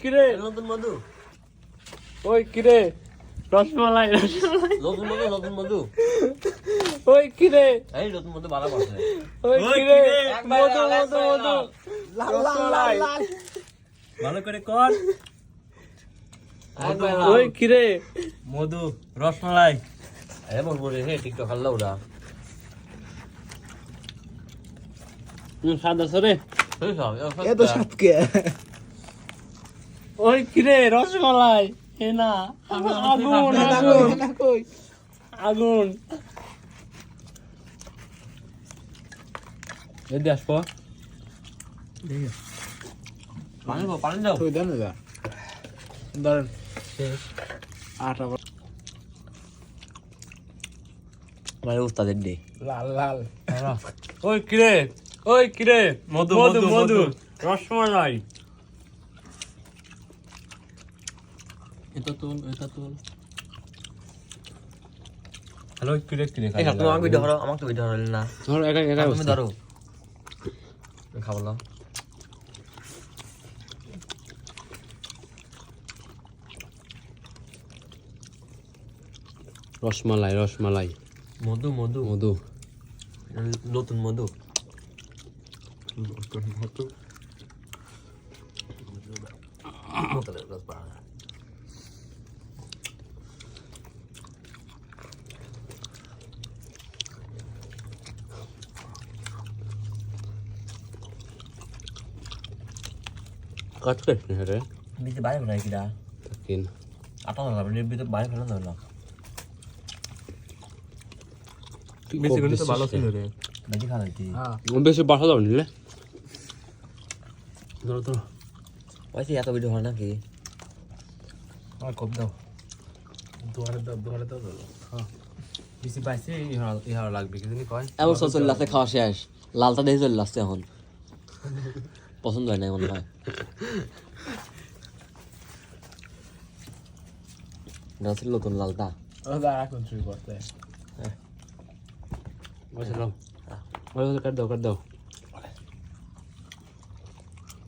কিরে নতুন মধু ওই কিরে রসমালাই রসমালাই নতুন মধু নতুন মধু ওই কিরে এই নতুন মধু ভালো আছে ওই কিরে একবার মধু লাল, মধু একবার মধু লাল। রসমালাই ভালো করে কর একবার ওই কিরে মধু রসমালাই এমন বলে হে টিকটক খাল্লা ওরা সাদা সরে এই সব এত সাতকে ওই কিরে রসমালাই এ না আগুন আগুন আগুন এদি আসবো পানি দাও তুই দেন না ধরেন আটা মানে উস্তাদের ডে লাল লাল ওই কিরে মধু মধু মধু মধু মধু রসমালাই এটা তুল হ্যালো কিরে কিরে এই তুমি আমাকে ভিডিও করো আমাকে ভিডিও করো না ধরো একা একা তুমি ধরো খাবো না রসমালাই রসমালাই মধু মধু মধু নতুন মধু কাট করে রে বিতে বাইরে ফেলাই কিরা কিন আটা না আপনি বিতে বাইরে ফেলা দাও না বেশি করে তো ভালো ছিল রে বেশি খাওয়াইতি বেশি বাসা দাও নিলে ধরো ধরো ওইসে এত ভিডিও হয় নাকি আর কম দাও দুয়ারে দাও হ্যাঁ বেশি পাইছে ইহার লাগবে কি জানি কয় এমন সব চলে আসছে খাওয়া শেষ লালটা দেখে চলে আসছে এখন পছন্দ হয় না মনে হয় ছিল নতুন লালটা ওটা এখন শুরু করতে বসে দাও কাট দাও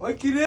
ওই কিরে